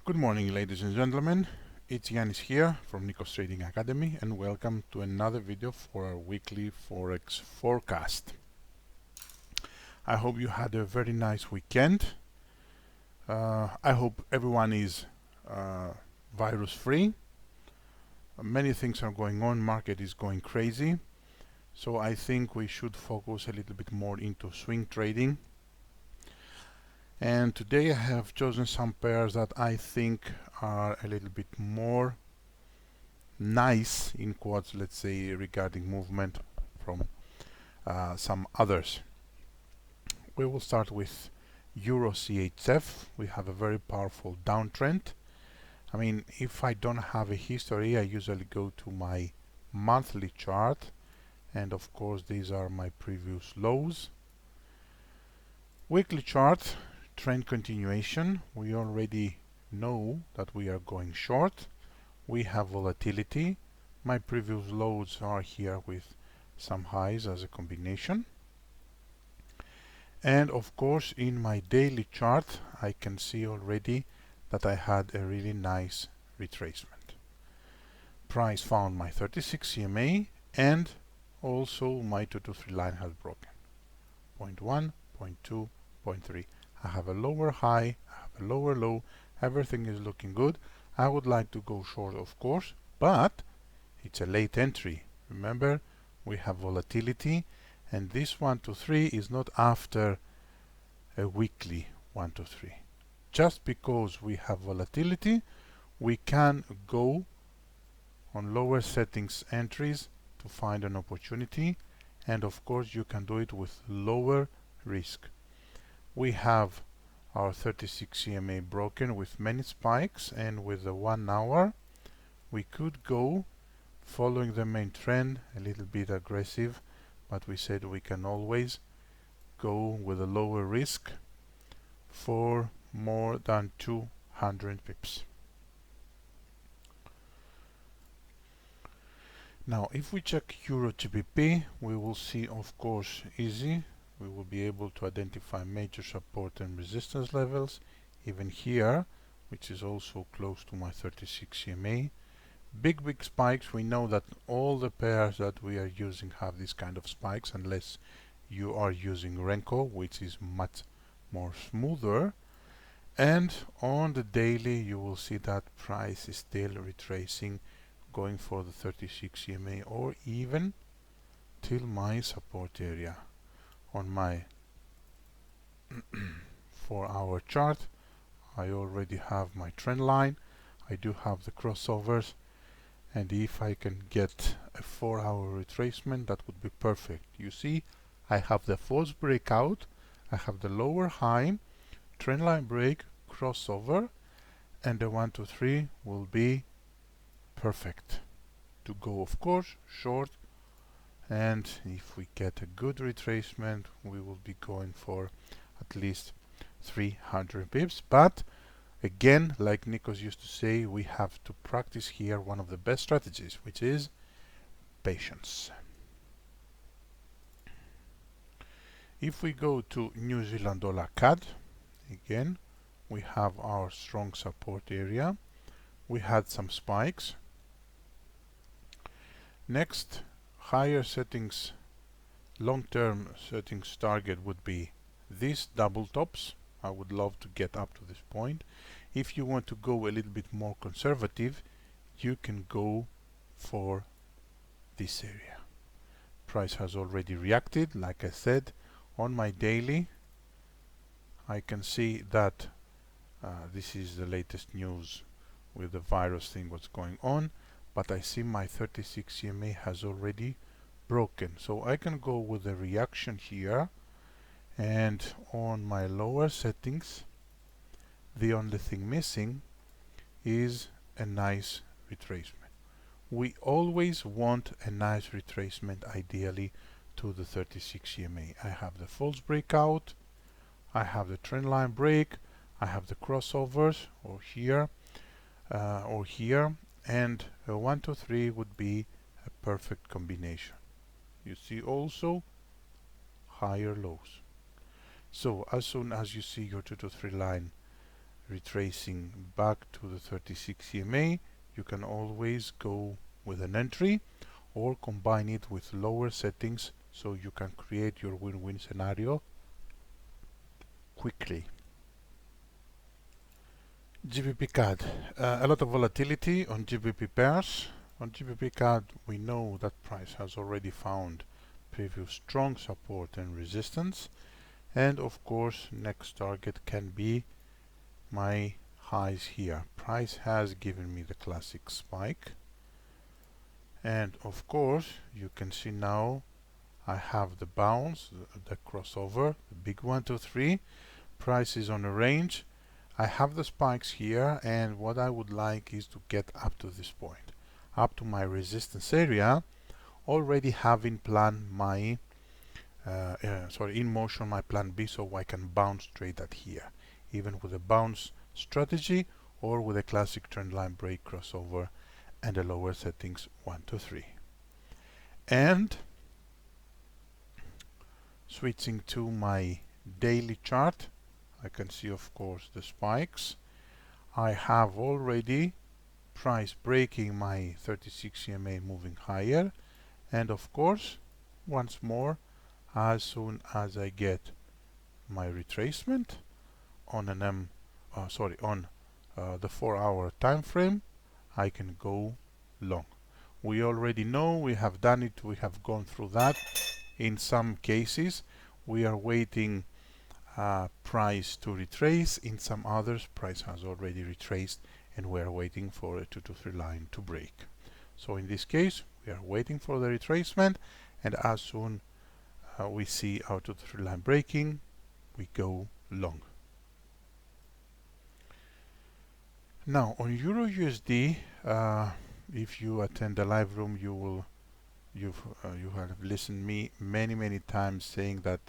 Good morning, ladies and gentlemen. It's Yanis here from Nikos Trading Academy, and welcome to another video for our weekly Forex forecast. I hope you had a very nice weekend. I hope everyone is virus free. Many things are going on, market is going crazy. So I think we should focus a little bit more into swing trading. And today I have chosen some pairs that I think are a little bit more nice, in quotes, let's say, regarding movement from some others. We will start with EURUSD. We have a very powerful downtrend. I mean, if I don't have a history, I usually go to my monthly chart, and of course these are my previous lows. Weekly chart, trend continuation. We already know that we are going short. We have volatility. My previous lows are here with some highs as a combination. And of course in my daily chart I can see already that I had a really nice retracement. Price found my 36 EMA and also my 2 to 3 line has broken. 0.1, 0.2, 0.3. I have a lower high, I have a lower low, everything is looking good. I would like to go short, of course, but it's a late entry. Remember, we have volatility, and this 1 to 3 is not after a weekly 1 to 3. Just because we have volatility, we can go on lower settings entries to find an opportunity, and of course you can do it with lower risk. We have our 36 EMA broken with many spikes, and with the 1 hour we could go following the main trend, a little bit aggressive, but we said we can always go with a lower risk for more than 200 pips. Now if we check EURGBP, we will see, of course, easy. We will be able to identify major support and resistance levels, even here, which is also close to my 36 EMA. Big spikes. We know that all the pairs that we are using have this kind of spikes, unless you are using Renko, which is much more smoother. And on the daily you will see that price is still retracing, going for the 36 EMA or even till my support area. On my 4-hour chart I already have my trend line, I do have the crossovers, and if I can get a 4-hour retracement, that would be perfect. You see, I have the false breakout, I have the lower high, trend line break, crossover, and the 1 to 3 will be perfect to go, of course, short. And if we get a good retracement, we will be going for at least 300 pips. But again, like Nikos used to say, we have to practice here one of the best strategies, which is patience. If we go to New Zealand dollar CAD, again we have our strong support area. We had some spikes. Next, higher settings, long-term settings target would be these double tops. I would love to get up to this point. If you want to go a little bit more conservative, you can go for this area. Price has already reacted. Like I said, on my daily I can see that this is the latest news with the virus thing, what's going on, but I see my 36 EMA has already broken, so I can go with a reaction here. And on my lower settings, the only thing missing is a nice retracement. We always want a nice retracement, ideally to the 36 EMA. I have the false breakout, I have the trend line break, I have the crossovers, or here, and a 1 to 3 would be a perfect combination. You see also higher lows. So as soon as you see your 2 to 3 line retracing back to the 36 EMA, you can always go with an entry or combine it with lower settings so you can create your win-win scenario quickly. GBP CAD, a lot of volatility on GBP pairs. On GBP CAD, we know that price has already found previous strong support and resistance, and of course next target can be my highs here. Price has given me the classic spike, and of course you can see now I have the bounce, the crossover, the big 1, 2, 3. Price is on a range. I have the spikes here, and what I would like is to get up to this point, up to my resistance area, already having planned my in motion my plan B, so I can bounce trade at here, even with a bounce strategy or with a classic trend line break crossover and a lower settings 1, 2, 3. And switching to my daily chart, I can see of course the spikes. I have already price breaking my 36 EMA moving higher, and of course once more, as soon as I get my retracement on an the 4-hour time frame, I can go long. We already know, we have done it, we have gone through that. In some cases we are waiting price to retrace, in some others price has already retraced and we are waiting for a 2 to 3 line to break. So in this case we are waiting for the retracement, and as soon we see our 2 to 3 line breaking, we go long. Now on EURUSD, if you attend the live room, you have listened me many times saying that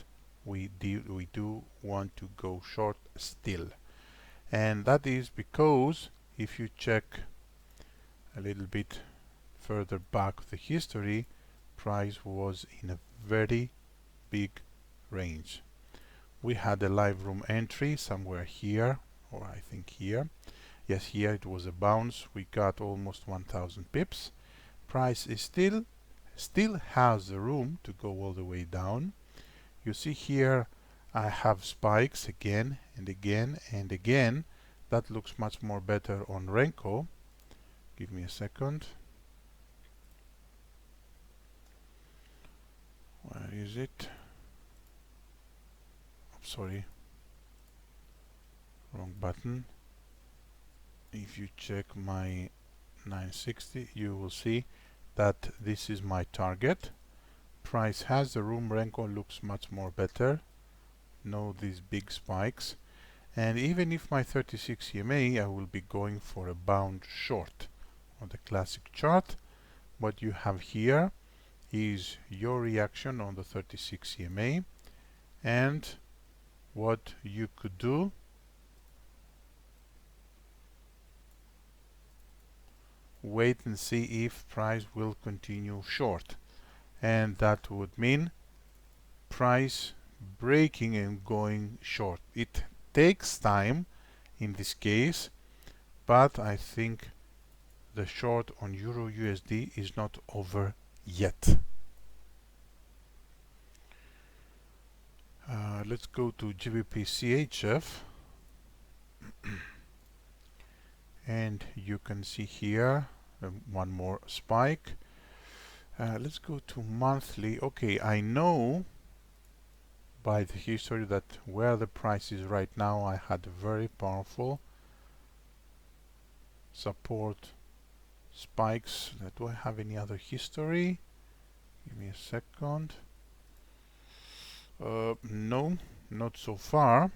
we do want to go short still, and that is because if you check a little bit further back the history, price was in a very big range. We had a live room entry somewhere here, or I think here. Yes, here it was a bounce. We got almost 1000 pips. Price is still has the room to go all the way down. You see here I have spikes again and again and again. That looks much more better on Renko. Give me a second. Where is it? Oh, sorry, wrong button. If you check my 960, you will see that this is my target. Price has the room, Renko looks much more better. No these big spikes. And even if my 36 EMA, I will be going for a bound short on the classic chart. What you have here is your reaction on the 36 EMA, and what you could do wait and see if price will continue short, and that would mean price breaking and going short. It takes time in this case, but I think the short on EURUSD is not over yet. Let's go to GBPCHF, and you can see here one more spike. Let's go to monthly. Okay, I know by the history that where the price is right now, I had a very powerful support spikes. Do I have any other history? Give me a second. No, not so far.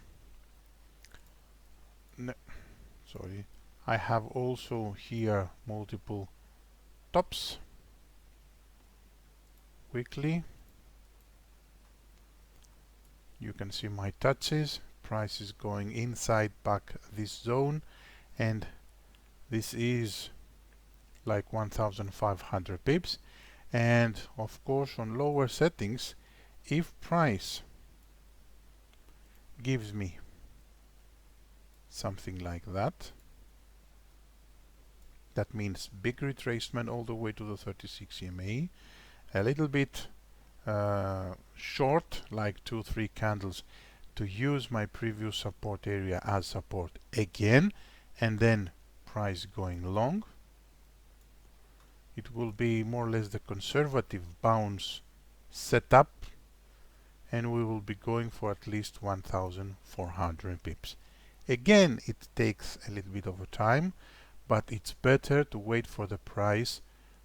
Sorry. I have also here multiple tops weekly. You can see my touches. Price is going inside back this zone, and this is like 1500 pips. And of course on lower settings, if price gives me something like that. That means big retracement all the way to the 36 EMA, a little bit short, like 2-3 candles, to use my previous support area as support again, and then price going long. It will be more or less the conservative bounce setup, and we will be going for at least 1,400 pips. Again, it takes a little bit of a time, but it's better to wait for the price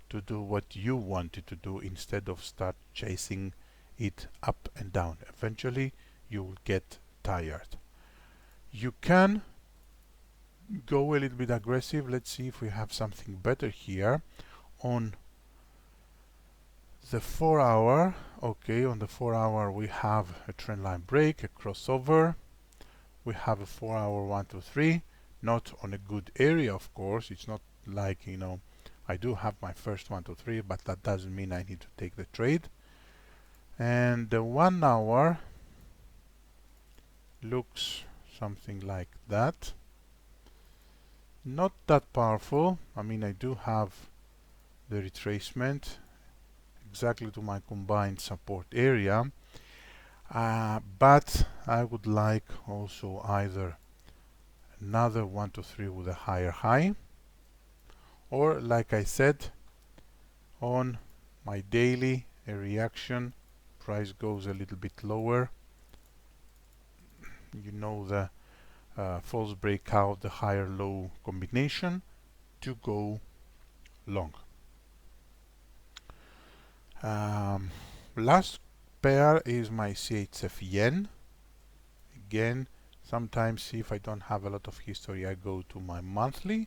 to do what you want it to do instead of start chasing it up and down. Eventually you will get tired. You can go a little bit aggressive. Let's see if we have something better here on the 4 hour. Okay, on the 4 hour we have a trend line break, a crossover. We have a 4 hour 1, 2, 3, not on a good area, of course. It's not like, you know, I do have my first 1, 2, 3, but that doesn't mean I need to take the trade. And the 1 hour looks something like that. Not that powerful. I mean, I do have the retracement exactly to my combined support area, but I would like also either another 1, 2, 3 with a higher high, or like I said, on my daily a reaction, price goes a little bit lower, you know, the false breakout, the higher low combination, to go long. Last pair is my CHF yen. Again, sometimes if I don't have a lot of history, I go to my monthly,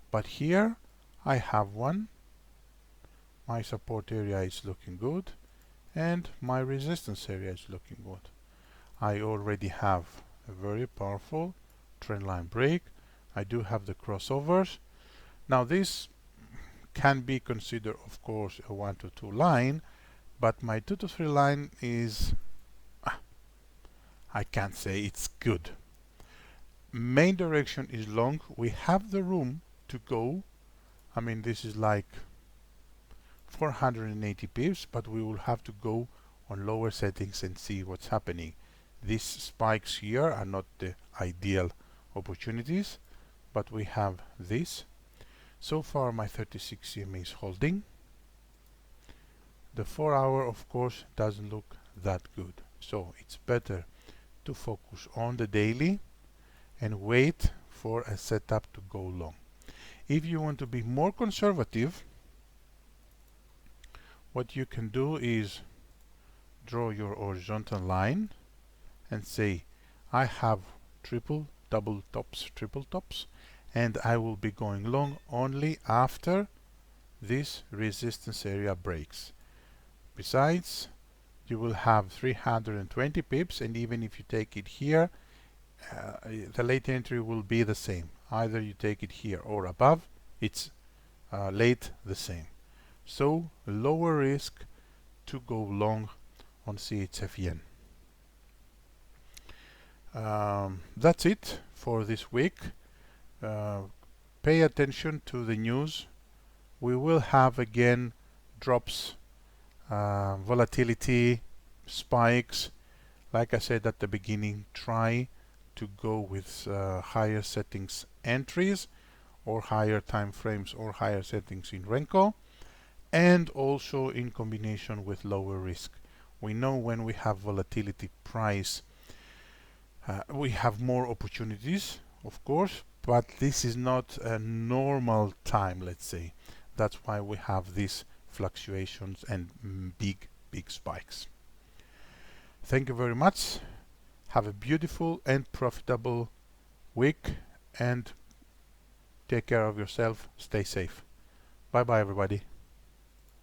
but here I have one. My support area is looking good and my resistance area is looking good. I already have a very powerful trend line break. I do have the crossovers. Now this can be considered, of course, a 1 to 2 line, but my 2 to 3 line is, I can't say it's good. Main direction is long. We have the room to go. I mean, this is like 480 pips, but we will have to go on lower settings and see what's happening. These spikes here are not the ideal opportunities, but we have this. So far my 36 EMA is holding. The 4 hour, of course, doesn't look that good, so it's better to focus on the daily and wait for a setup to go long. If you want to be more conservative, what you can do is draw your horizontal line and say, I have triple, double tops, triple tops, and I will be going long only after this resistance area breaks. Besides, you will have 320 pips, and even if you take it here, the late entry will be the same. Either you take it here or above, it's late the same. So lower risk to go long on CHF yen. That's it for this week. Pay attention to the news. We will have again drops, volatility, spikes. Like I said at the beginning, try to go with higher settings entries or higher time frames or higher settings in Renko, and also in combination with lower risk. We know when we have volatility price, we have more opportunities, of course, but this is not a normal time, let's say. That's why we have these fluctuations and big spikes. Thank you very much. Have a beautiful and profitable week, and take care of yourself. Stay safe. Bye bye, everybody.